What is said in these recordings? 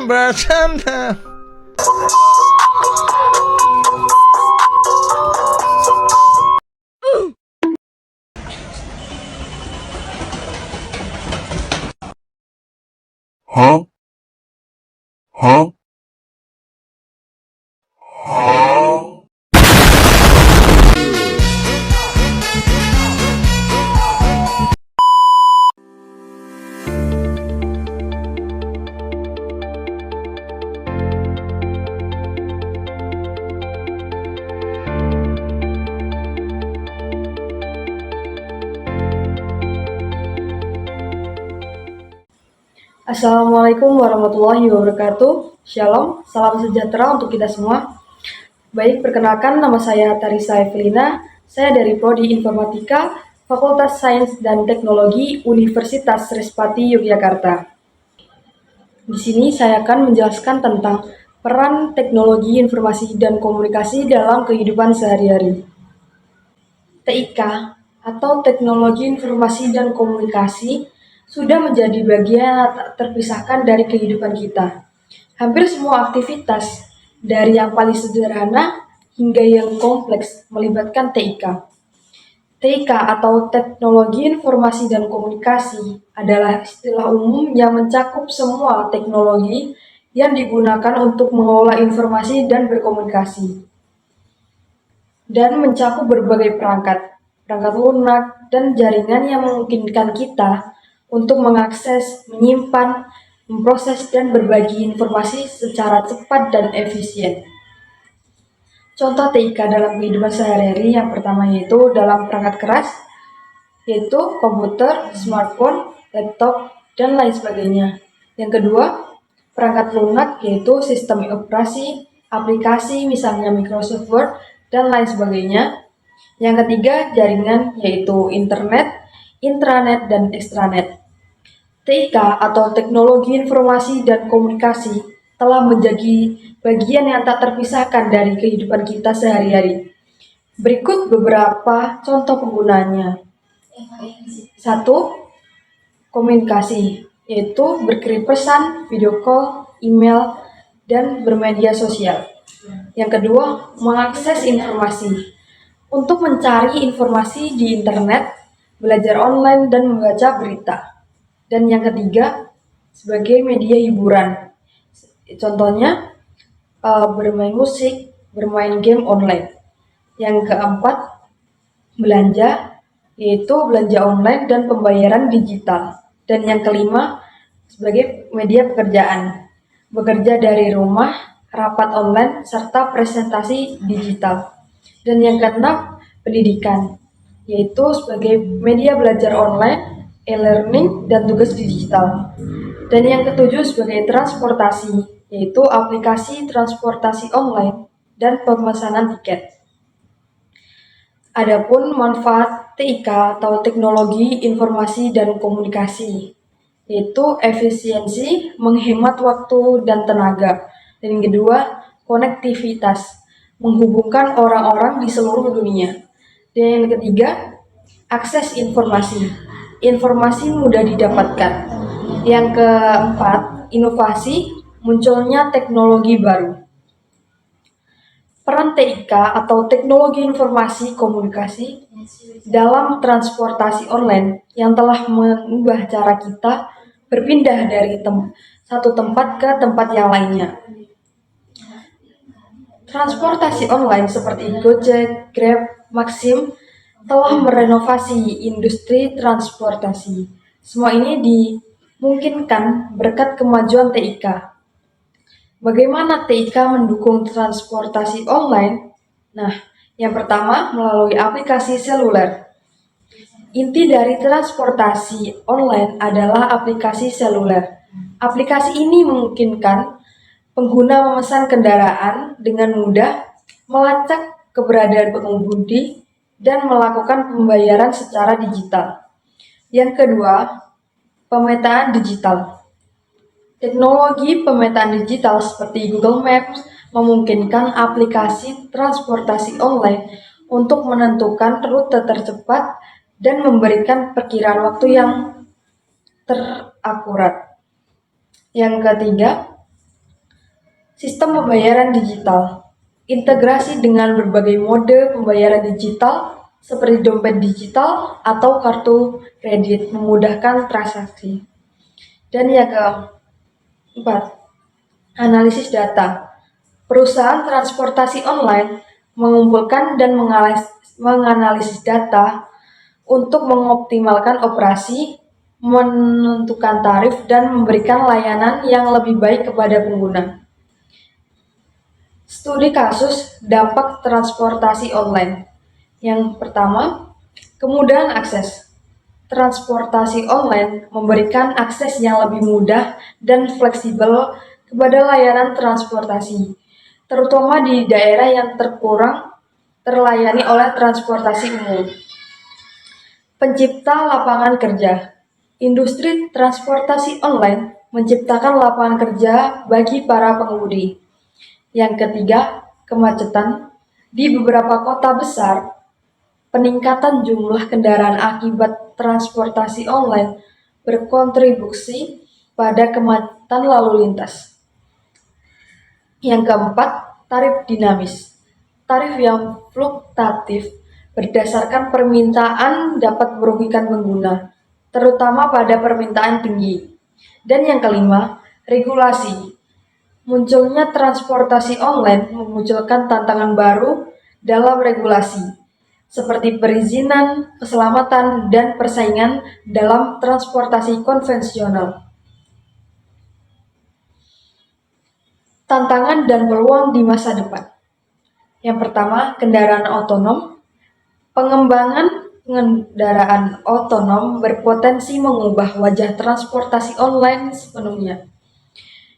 bercanda. Huh? Huh? Huh? Assalamualaikum warahmatullahi wabarakatuh. Shalom, salam sejahtera untuk kita semua. Baik, perkenalkan nama saya Tarisa Evelina. Saya dari Prodi Informatika, Fakultas Sains dan Teknologi Universitas Respati Yogyakarta. Di sini saya akan menjelaskan tentang peran teknologi informasi dan komunikasi dalam kehidupan sehari-hari. TIK atau Teknologi Informasi dan Komunikasi sudah menjadi bagian tak terpisahkan dari kehidupan kita. Hampir semua aktivitas, dari yang paling sederhana hingga yang kompleks, melibatkan TIK. TIK atau Teknologi Informasi dan Komunikasi adalah istilah umum yang mencakup semua teknologi yang digunakan untuk mengolah informasi dan berkomunikasi, dan mencakup berbagai perangkat lunak, dan jaringan yang memungkinkan kita untuk mengakses, menyimpan, memproses, dan berbagi informasi secara cepat dan efisien. Contoh TIK dalam kehidupan sehari-hari yang pertama yaitu dalam perangkat keras, yaitu komputer, smartphone, laptop, dan lain sebagainya. Yang kedua, perangkat lunak yaitu sistem operasi, aplikasi misalnya Microsoft Word, dan lain sebagainya. Yang ketiga, jaringan yaitu internet, intranet, dan extranet. TIK atau Teknologi Informasi dan Komunikasi telah menjadi bagian yang tak terpisahkan dari kehidupan kita sehari-hari. Berikut beberapa contoh penggunaannya. 1. Komunikasi, yaitu berkirim pesan, video call, email, dan bermedia sosial. Yang kedua, mengakses informasi, untuk mencari informasi di internet, belajar online, dan membaca berita. Dan yang ketiga, sebagai media hiburan. Contohnya, bermain musik, bermain game online. Yang keempat, belanja, yaitu belanja online dan pembayaran digital. Dan yang kelima, sebagai media pekerjaan, bekerja dari rumah, rapat online, serta presentasi digital. Dan yang keenam, pendidikan, yaitu sebagai media belajar online, e-learning, dan tugas digital. Dan yang ketujuh sebagai transportasi, yaitu aplikasi transportasi online dan pemesanan tiket. Adapun manfaat TIK atau Teknologi Informasi dan Komunikasi, yaitu efisiensi, menghemat waktu dan tenaga. Dan yang kedua, konektivitas, menghubungkan orang-orang di seluruh dunia. Dan yang ketiga, akses informasi, informasi mudah didapatkan. Yang keempat, inovasi, munculnya teknologi baru. Peran TIK atau Teknologi Informasi Komunikasi dalam transportasi online yang telah mengubah cara kita berpindah dari satu tempat ke tempat yang lainnya. Transportasi online seperti Gojek, Grab, Maxim telah merenovasi industri transportasi. Semua ini dimungkinkan berkat kemajuan TIK. Bagaimana TIK mendukung transportasi online? Nah, yang pertama melalui aplikasi seluler. Inti dari transportasi online adalah aplikasi seluler. Aplikasi ini memungkinkan pengguna memesan kendaraan dengan mudah, melacak keberadaan pengemudi, dan melakukan pembayaran secara digital. Yang kedua, pemetaan digital. Teknologi pemetaan digital seperti Google Maps memungkinkan aplikasi transportasi online untuk menentukan rute tercepat dan memberikan perkiraan waktu yang terakurat. Yang ketiga, Sistem pembayaran digital. Integrasi dengan berbagai mode pembayaran digital seperti dompet digital atau kartu kredit memudahkan transaksi. Dan yang keempat, analisis data. Perusahaan transportasi online mengumpulkan dan menganalisis data untuk mengoptimalkan operasi, menentukan tarif, dan memberikan layanan yang lebih baik kepada pengguna. Studi kasus dampak transportasi online. Yang pertama, kemudahan akses. Transportasi online memberikan akses yang lebih mudah dan fleksibel kepada layanan transportasi, terutama di daerah yang terkurang terlayani oleh transportasi umum. Pencipta lapangan kerja. Industri transportasi online menciptakan lapangan kerja bagi para pengemudi. Yang ketiga, kemacetan. Di beberapa kota besar, peningkatan jumlah kendaraan akibat transportasi online berkontribusi pada kemacetan lalu lintas. Yang keempat, tarif dinamis. Tarif yang fluktuatif berdasarkan permintaan dapat merugikan pengguna, terutama pada permintaan tinggi. Dan yang kelima, regulasi. Munculnya transportasi online memunculkan tantangan baru dalam regulasi, seperti perizinan, keselamatan, dan persaingan dalam transportasi konvensional. Tantangan dan peluang di masa depan. Yang pertama, kendaraan otonom. Pengembangan kendaraan otonom berpotensi mengubah wajah transportasi online sepenuhnya.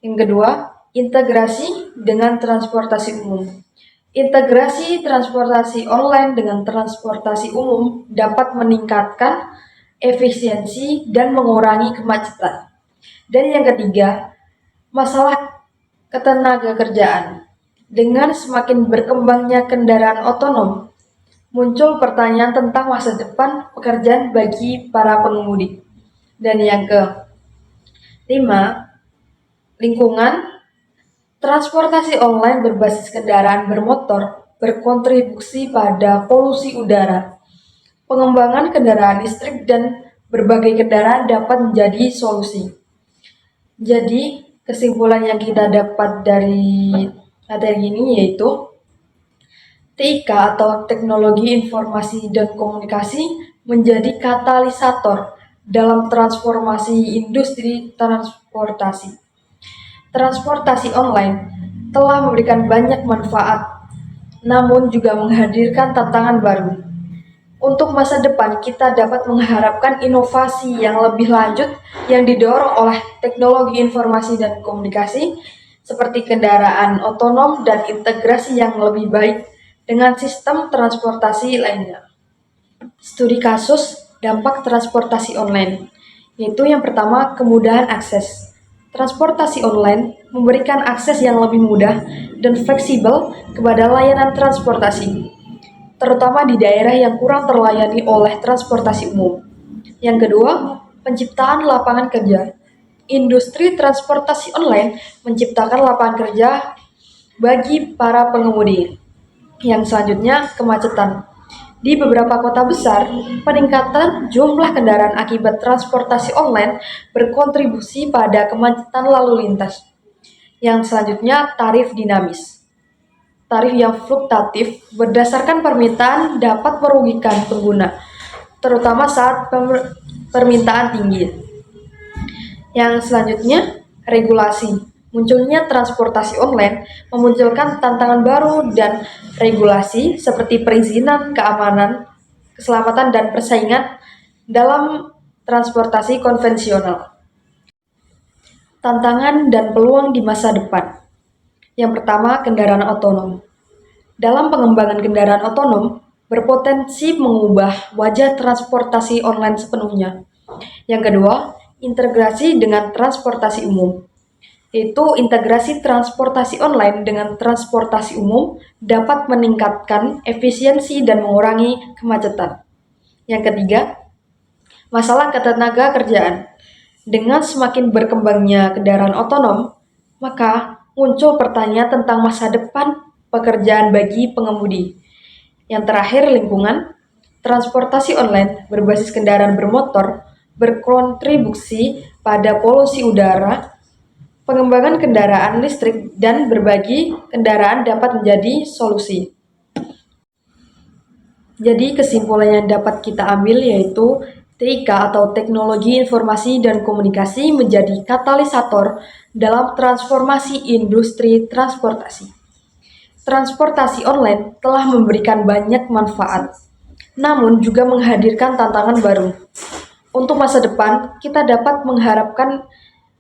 Yang kedua, integrasi dengan transportasi umum. Integrasi transportasi online dengan transportasi umum dapat meningkatkan efisiensi dan mengurangi kemacetan. Dan yang ketiga, masalah ketenagakerjaan. Dengan semakin berkembangnya kendaraan otonom, muncul pertanyaan tentang masa depan pekerjaan bagi para pengemudi. Dan yang kelima, lingkungan. Transportasi online berbasis kendaraan bermotor berkontribusi pada polusi udara. Pengembangan kendaraan listrik dan berbagai kendaraan dapat menjadi solusi. Jadi, kesimpulan yang kita dapat dari materi ini yaitu TIK atau Teknologi Informasi dan Komunikasi menjadi katalisator dalam transformasi industri transportasi. Transportasi online telah memberikan banyak manfaat, namun juga menghadirkan tantangan baru. Untuk masa depan, kita dapat mengharapkan inovasi yang lebih lanjut yang didorong oleh teknologi informasi dan komunikasi, seperti kendaraan otonom dan integrasi yang lebih baik dengan sistem transportasi lainnya. Studi kasus dampak transportasi online, yaitu yang pertama, kemudahan akses. Transportasi online memberikan akses yang lebih mudah dan fleksibel kepada layanan transportasi, terutama di daerah yang kurang terlayani oleh transportasi umum. Yang kedua, penciptaan lapangan kerja. Industri transportasi online menciptakan lapangan kerja bagi para pengemudi. Yang selanjutnya, kemacetan. Di beberapa kota besar, peningkatan jumlah kendaraan akibat transportasi online berkontribusi pada kemacetan lalu lintas. Yang selanjutnya, tarif dinamis. Tarif yang fluktuatif berdasarkan permintaan dapat merugikan pengguna, terutama saat permintaan tinggi. Yang selanjutnya, regulasi. Munculnya transportasi online memunculkan tantangan baru dan regulasi seperti perizinan, keamanan, keselamatan, dan persaingan dalam transportasi konvensional. Tantangan dan peluang di masa depan. Yang pertama, kendaraan otonom. Dalam pengembangan kendaraan otonom, berpotensi mengubah wajah transportasi online sepenuhnya. Yang kedua, integrasi dengan transportasi umum. Yaitu integrasi transportasi online dengan transportasi umum dapat meningkatkan efisiensi dan mengurangi kemacetan. Yang ketiga, masalah ketenaga kerjaan. Dengan semakin berkembangnya kendaraan otonom, maka muncul pertanyaan tentang masa depan pekerjaan bagi pengemudi. Yang terakhir, lingkungan. Transportasi online berbasis kendaraan bermotor berkontribusi pada polusi udara. Pengembangan kendaraan listrik dan berbagi kendaraan dapat menjadi solusi. Jadi kesimpulan yang dapat kita ambil yaitu TIK atau Teknologi Informasi dan Komunikasi menjadi katalisator dalam transformasi industri transportasi. Transportasi online telah memberikan banyak manfaat, namun juga menghadirkan tantangan baru. Untuk masa depan, kita dapat mengharapkan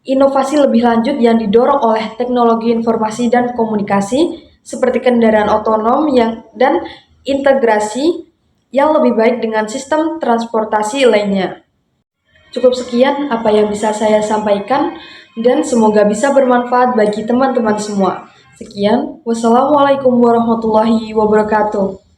inovasi lebih lanjut yang didorong oleh teknologi informasi dan komunikasi seperti kendaraan otonom dan integrasi yang lebih baik dengan sistem transportasi lainnya. Cukup sekian apa yang bisa saya sampaikan dan semoga bisa bermanfaat bagi teman-teman semua. Sekian, wassalamualaikum warahmatullahi wabarakatuh.